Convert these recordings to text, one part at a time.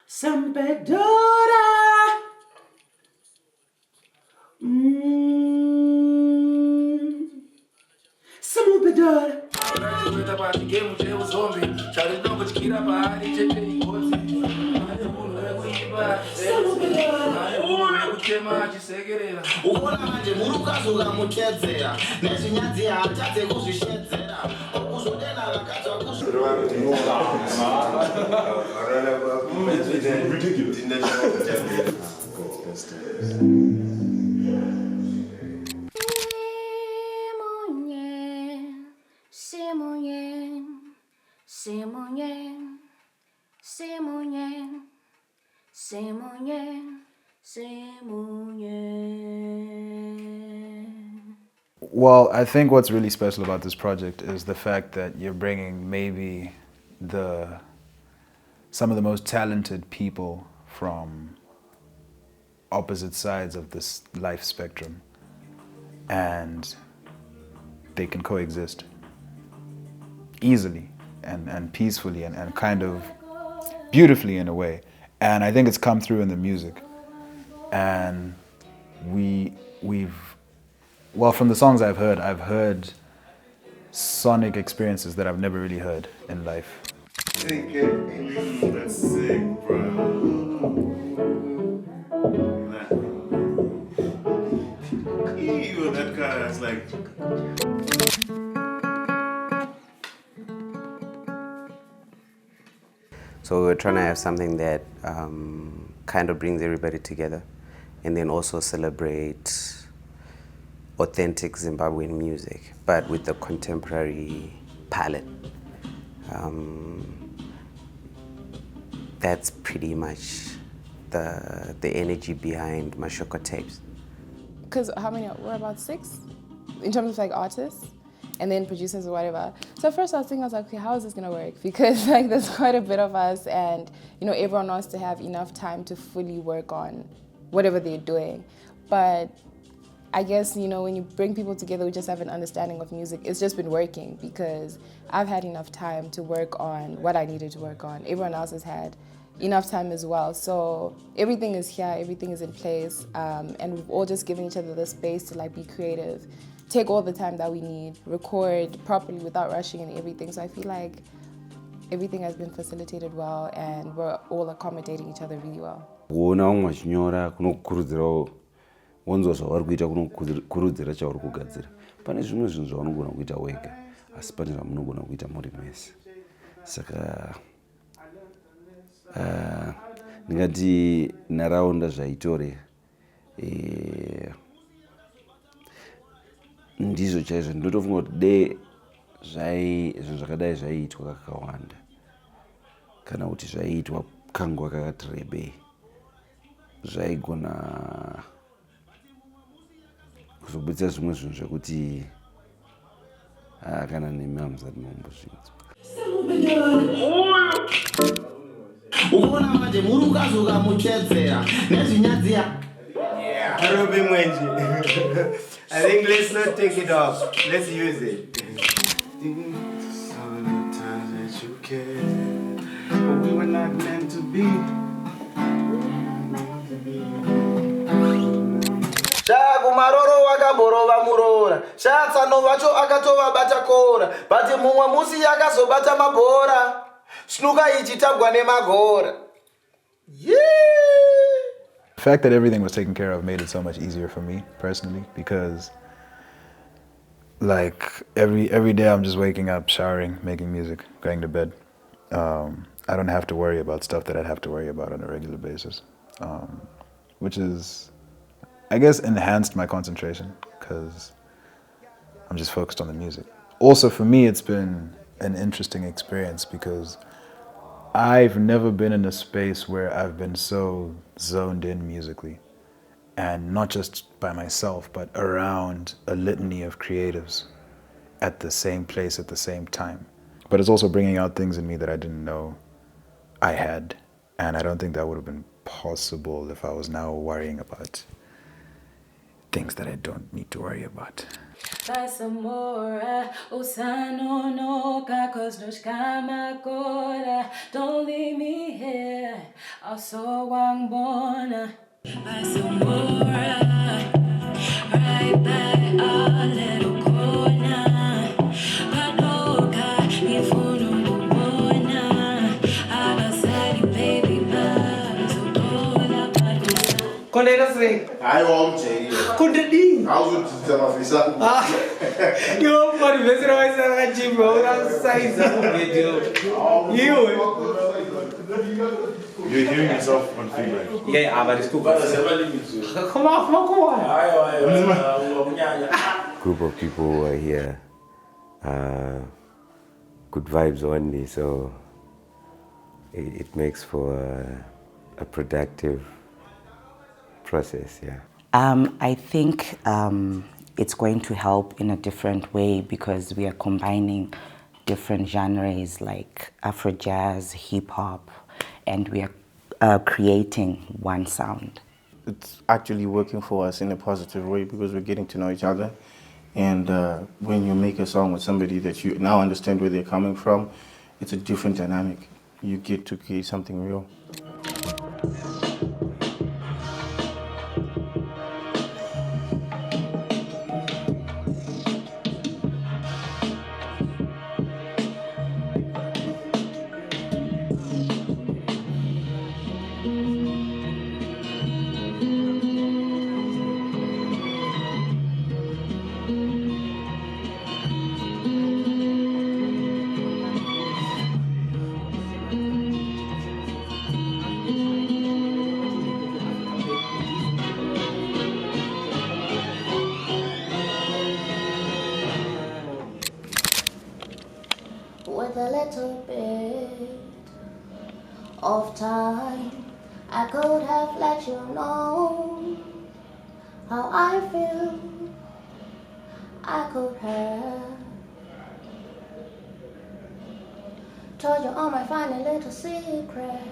Sampedora. Sampedora. Well, I think what's really special about this project is the fact that you're bringing maybe some of the most talented people from opposite sides of this life spectrum, and they can coexist easily and peacefully and kind of beautifully in a way. And I think it's come through in the music. And well, from the songs I've heard sonic experiences that I've never really heard in life. That's sick, bro. Ew, that kind of like. So we're trying to have something that kind of brings everybody together, and then also celebrate authentic Zimbabwean music, but with the contemporary palette. That's pretty much the energy behind Mashoko Tapes. Because we're about 6 in terms of like artists and then producers or whatever. So at first I was thinking, okay, how is this gonna work? Because like there's quite a bit of us, and everyone wants to have enough time to fully work on whatever they're doing. But I guess, when you bring people together who just have an understanding of music, it's just been working because I've had enough time to work on what I needed to work on. Everyone else has had enough time as well. So everything is here, everything is in place, and we've all just given each other the space to like be creative, take all the time that we need, record properly without rushing and everything. So I feel like everything has been facilitated well and we're all accommodating each other really well. wanzwa zvauri kuita kunokurudzira chauri kugadzira. Pane zvimwe zvinhu zvaunogona kuita wega, asi pane zvamunogona kuita muri mese. Saka ndingati nharaunda zvaitore ndizvo chaizvo. Ndotofunga kuti dei zvinhu zvakadai zvaiitwa kakawanda, kana kuti zvaiitwa kanguva kakati rebei, zvaigona kuzobudisa zvimwe zvinhu zvekuti kana nemi hamuzati mambozvinzwa. Ukaona manje muri ukazoka muchedzera nezvinyadziya. Arobi mwenje. I think let's not take it off. Let's use it. Sometimes that you care, but we were not meant to be. Shakumaroro wakaborova murora, shatsano vacho akatova bata kora, bati mumwe musi yakazobata mabhora, snuka ichitagwa nemagora. The fact that everything was taken care of made it so much easier for me personally, because like every day I'm just waking up, showering, making music, going to bed. I don't have to worry about stuff that I'd have to worry about on a regular basis, which is, I guess, enhanced my concentration because I'm just focused on the music. Also for me, it's been an interesting experience because I've never been in a space where I've been so zoned in musically, and not just by myself, but around a litany of creatives at the same place at the same time. But it's also bringing out things in me that I didn't know I had, and I don't think that would have been possible if I was now worrying about things that I don't need to worry about. Don't leave me here. Also, right by our little corner. Padoka, ifuno bona. Abasari baby buzz. Utola padoka. Kolega sing. Hayi wamjeyile. Kundedi. Awuzothitha mafisa. Yo, mari vesera waisa kachimba urasaiza kuvideo. You. You're hearing yourself on feedback. Yeah, but it's cool. Come on. Group of people who are here, good vibes only, so it makes for a productive process, yeah. I think it's going to help in a different way because we are combining different genres like Afro jazz, hip hop, and we are creating one sound. It's actually working for us in a positive way because we're getting to know each other. And when you make a song with somebody that you now understand where they're coming from, it's a different dynamic. You get to create something real. With a little bit of time, I could have let you know how I feel. I could have told you all my funny little secrets.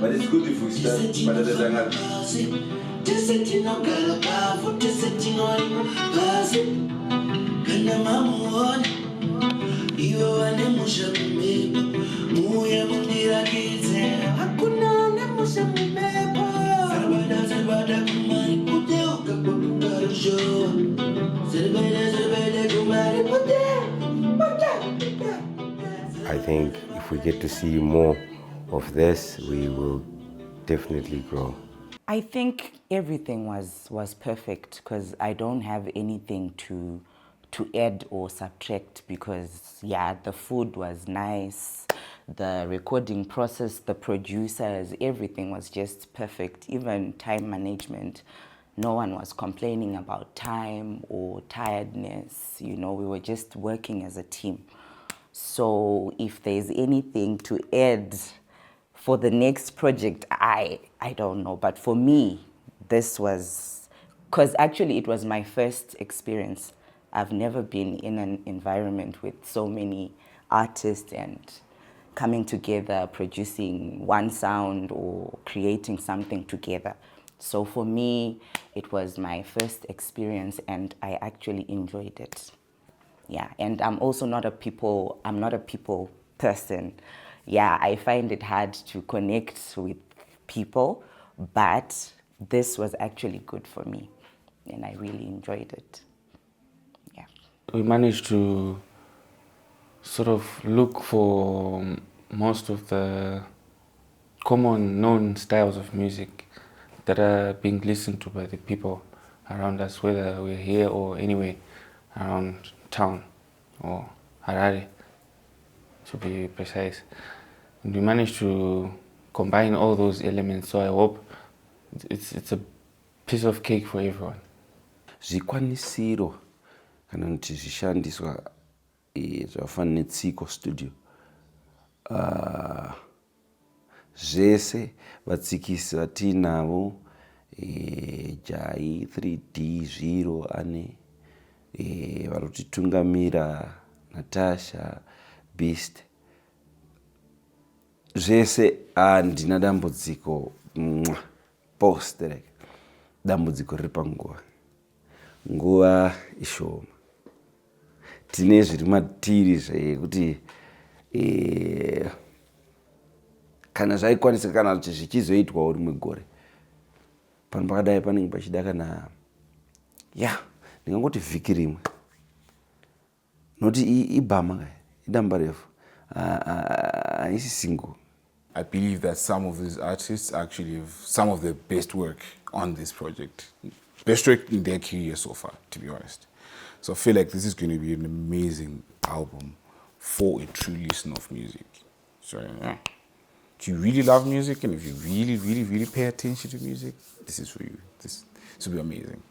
But it's good if we start, but it doesn't have I think if we get to see more of this, we will definitely grow. I think everything was perfect because I don't have anything to add or subtract because, yeah, the food was nice, the recording process, the producers, everything was just perfect, even time management. No one was complaining about time or tiredness, you know, we were just working as a team. So if there's anything to add for the next project, I don't know. But for me, this was, because actually it was my first experience. I've never been in an environment with so many artists and coming together, producing one sound or creating something together. So for me, it was my first experience and I actually enjoyed it. Yeah, and I'm not a people person. Yeah, I find it hard to connect with people, but this was actually good for me, and I really enjoyed it. Yeah. We managed to sort of look for most of the common known styles of music that are being listened to by the people around us, whether we're here or anywhere around town or Harare, to be precise. And we managed to combine all those elements, so I hope it's a piece of cake for everyone. Zvikwanisiro kana kuti zvishandiswa zvakafanana netsiko studio zvese vatsikisi vatinavo Jai 3D Zviro ane varutitungamira Natasha Beast zvese handina dambudziko post dambudziko riri panguva ishoma tine zviri matiri zvekuti kana zvaikwanisa kana kuti zvichizoitwawo rimwe gore pano pakadai panenge pachida kana ndingangoti vhiki rimwe noti ibhama idamba refu haisi single. I believe that some of these artists actually have some of their best work on this project. Best work in their career so far, to be honest. So I feel like this is going to be an amazing album for a true listener of music. So yeah. If you really love music and if you really, really, really pay attention to music, this is for you. This will be amazing.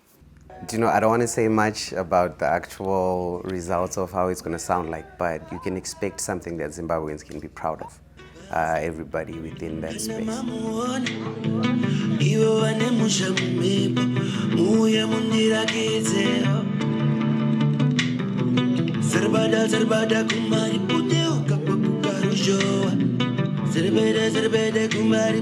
I don't want to say much about the actual results of how it's going to sound like, but you can expect something that Zimbabweans can be proud of. Everybody within that space. Zerbeda kumari